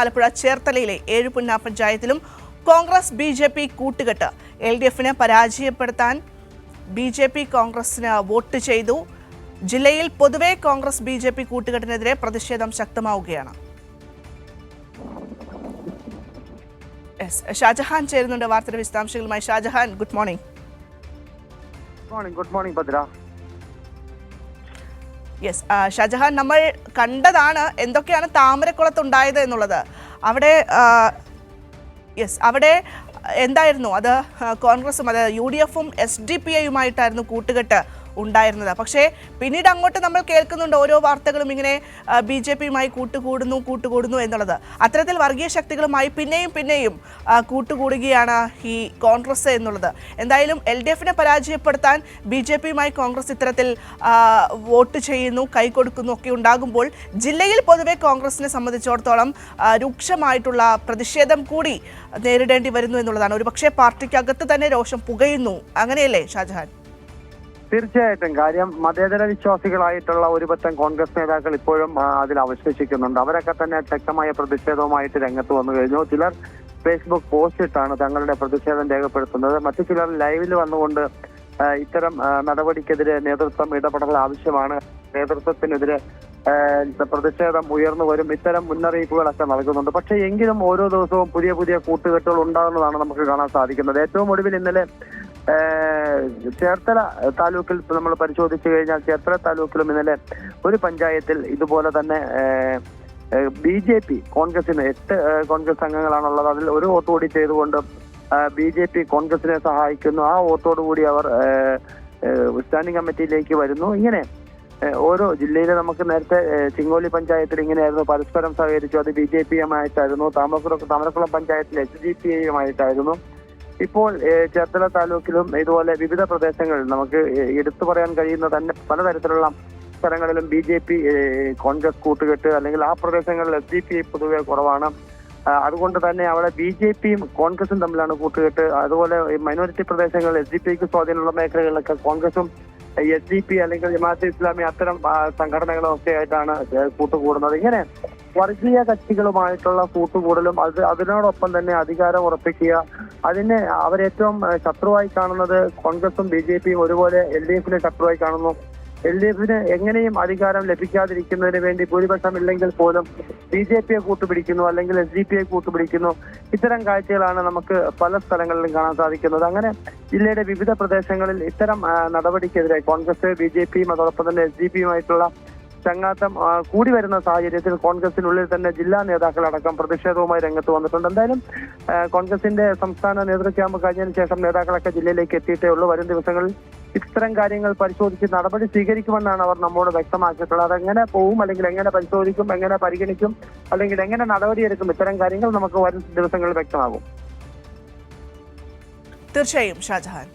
ആലപ്പുഴ ചേർത്തലയിലെ ഏഴുപുന്ന പഞ്ചായത്തിലും കോൺഗ്രസ് BJP കൂട്ടുകെട്ട്. LDFനെ പരാജയപ്പെടുത്താൻ BJP കോൺഗ്രസിന് വോട്ട് ചെയ്തു. ജില്ലയിൽ പൊതുവെ കോൺഗ്രസ് BJP കൂട്ടുകെട്ടിനെതിരെ പ്രതിഷേധം ശക്തമാവുകയാണ്. ഷാജഹാൻ ചേരുന്നുണ്ട് വാർത്തയുടെ വിശദാംശങ്ങളുമായി. Shajahan, good morning. Good morning Bhadra. Yes Shajahan, നമ്മൾ കണ്ടതാണ് എന്തൊക്കെയാണ് താമരക്കുളത്തുണ്ടായത് എന്നുള്ളത്. അവിടെ എന്തായിരുന്നു അത്? കോൺഗ്രസും അത് UDFും SDPIയുമായിട്ടായിരുന്നു കൂട്ടുകെട്ട് ഉണ്ടായിരുന്നത്. പക്ഷേ പിന്നീട് അങ്ങോട്ട് നമ്മൾ കേൾക്കുന്നുണ്ട് ഓരോ വാർത്തകളും ഇങ്ങനെ BJPയുമായി കൂട്ടുകൂടുന്നു എന്നുള്ളത്. അത്തരത്തിൽ വർഗീയ ശക്തികളുമായി പിന്നെയും കൂട്ടുകൂടുകയാണ് ഈ കോൺഗ്രസ് എന്നുള്ളത്. എന്തായാലും LDFനെ പരാജയപ്പെടുത്താൻ BJPയുമായി കോൺഗ്രസ് ഇത്തരത്തിൽ വോട്ട് ചെയ്യുന്നു, കൈകൊടുക്കുന്നു ഒക്കെ ഉണ്ടാകുമ്പോൾ ജില്ലയിൽ പൊതുവെ കോൺഗ്രസിനെ സംബന്ധിച്ചിടത്തോളം രൂക്ഷമായിട്ടുള്ള പ്രതിഷേധം കൂടി നേരിടേണ്ടി വരുന്നു എന്നുള്ളതാണ്. ഒരു പക്ഷേ പാർട്ടിക്കകത്ത് തന്നെ രോഷം പുകയുന്നു, അങ്ങനെയല്ലേ ഷാജഹാൻ? തീർച്ചയായിട്ടും. കാര്യം മതേതര വിശ്വാസികളായിട്ടുള്ള ഒരുപറ്റം കോൺഗ്രസ് നേതാക്കൾ ഇപ്പോഴും അതിൽ അവശേഷിക്കുന്നുണ്ട്. അവരൊക്കെ തന്നെ ശക്തമായ പ്രതിഷേധവുമായിട്ട് രംഗത്ത് വന്നു കഴിഞ്ഞു. ചിലർ ഫേസ്ബുക്ക് പോസ്റ്റ് ഇട്ടാണ് തങ്ങളുടെ പ്രതിഷേധം രേഖപ്പെടുത്തുന്നത്. മറ്റു ചിലർ ലൈവിൽ വന്നുകൊണ്ട് ഇത്തരം നടപടിക്കെതിരെ നേതൃത്വം ഇടപെടൽ ആവശ്യമാണ്, നേതൃത്വത്തിനെതിരെ പ്രതിഷേധം ഉയർന്നു വരും, ഇത്തരം മുന്നറിയിപ്പുകളൊക്കെ നൽകുന്നുണ്ട്. പക്ഷേ എങ്കിലും ഓരോ ദിവസവും പുതിയ കൂട്ടുകെട്ടുകൾ ഉണ്ടാകുന്നതാണ് നമുക്ക് കാണാൻ സാധിക്കുന്നത്. ഏറ്റവും ഒടുവിൽ ഇന്നലെ ചേർത്തല താലൂക്കിൽ നമ്മൾ പരിശോധിച്ചു കഴിഞ്ഞാൽ ചേർത്തല താലൂക്കിലും ഇന്നലെ ഒരു പഞ്ചായത്തിൽ ഇതുപോലെ തന്നെ BJP കോൺഗ്രസിന് 8 കോൺഗ്രസ് അംഗങ്ങളാണുള്ളത്. അതിൽ ഒരു വോട്ട് കൂടി ചെയ്തുകൊണ്ട് BJP കോൺഗ്രസിനെ സഹായിക്കുന്നു. ആ വോട്ടോടുകൂടി അവർ സ്റ്റാൻഡിംഗ് കമ്മിറ്റിയിലേക്ക് വരുന്നു. ഇങ്ങനെ ഓരോ ജില്ലയിലെ നമുക്ക് നേരത്തെ ചിങ്ങോലി പഞ്ചായത്തിൽ ഇങ്ങനെയായിരുന്നു, പരസ്പരം സഹകരിച്ചു. അത് BJPയുമായിട്ടായിരുന്നു. താമരക്കുളം പഞ്ചായത്തിൽ SDPയുമായിട്ടായിരുന്നു. ഇപ്പോൾ ചേർത്തല താലൂക്കിലും ഇതുപോലെ വിവിധ പ്രദേശങ്ങളിൽ നമുക്ക് എടുത്തു പറയാൻ കഴിയുന്ന തന്നെ പലതരത്തിലുള്ള സ്ഥലങ്ങളിലും BJP കോൺഗ്രസ് കൂട്ടുകെട്ട്, അല്ലെങ്കിൽ ആ പ്രദേശങ്ങളിൽ SDPI പൊതുവെ കുറവാണ്. അതുകൊണ്ട് തന്നെ അവിടെ BJPയും കോൺഗ്രസും തമ്മിലാണ് കൂട്ടുകെട്ട്. അതുപോലെ മൈനോറിറ്റി പ്രദേശങ്ങളിൽ SDPIക്ക് സ്വാധീനമുള്ള മേഖലകളിലൊക്കെ കോൺഗ്രസും SDP അല്ലെങ്കിൽ ജമാഅത്തെ ഇസ്ലാമി അത്തരം സംഘടനകളും ഒക്കെ ആയിട്ടാണ് കൂട്ടുകൂടുന്നത്. ഇങ്ങനെ വർഗീയ കക്ഷികളുമായിട്ടുള്ള കൂട്ടുകൂടലും അതിനോടൊപ്പം തന്നെ അധികാരം ഉറപ്പിക്കുക, അതിനെ അവരേറ്റവും ശത്രുവായി കാണുന്നത് കോൺഗ്രസും BJPയും ഒരുപോലെ LDFനെ ശത്രുവായി കാണുന്നു. LDFന് എങ്ങനെയും അധികാരം ലഭിക്കാതിരിക്കുന്നതിന് വേണ്ടി ഭൂരിപക്ഷം ഇല്ലെങ്കിൽ പോലും BJPയെ കൂട്ടുപിടിക്കുന്നു, അല്ലെങ്കിൽ SDPയെ കൂട്ടുപിടിക്കുന്നു. ഇത്തരം കാഴ്ചകളാണ് നമുക്ക് പല സ്ഥലങ്ങളിലും കാണാൻ സാധിക്കുന്നത്. അങ്ങനെ ജില്ലയുടെ വിവിധ പ്രദേശങ്ങളിൽ ഇത്തരം നടപടിക്കെതിരെ കോൺഗ്രസ് BJPയും അതോടൊപ്പം തന്നെ SDPയുമായിട്ടുള്ള ചങ്ങാത്തം കൂടി വരുന്ന സാഹചര്യത്തിൽ കോൺഗ്രസിനുള്ളിൽ തന്നെ ജില്ലാ നേതാക്കളടക്കം പ്രതിഷേധവുമായി രംഗത്ത് വന്നിട്ടുണ്ട്. എന്തായാലും കോൺഗ്രസിന്റെ സംസ്ഥാന നേതൃ ക്യാമ്പ് കഴിഞ്ഞതിന് ശേഷം നേതാക്കളൊക്കെ ജില്ലയിലേക്ക് എത്തിയിട്ടേ ഉള്ളൂ. വരും ദിവസങ്ങളിൽ ഇത്തരം കാര്യങ്ങൾ പരിശോധിച്ച് നടപടി സ്വീകരിക്കുമെന്നാണ് അവർ നമ്മോട് വ്യക്തമാക്കിയിട്ടുള്ളത്. അതെങ്ങനെ പോവും, അല്ലെങ്കിൽ എങ്ങനെ പരിശോധിക്കും, എങ്ങനെ പരിഗണിക്കും, അല്ലെങ്കിൽ എങ്ങനെ നടപടിയെടുക്കും, ഇത്തരം കാര്യങ്ങൾ നമുക്ക് വരും ദിവസങ്ങളിൽ വ്യക്തമാകും. തീർച്ചയായും ഷാജഹാൻ.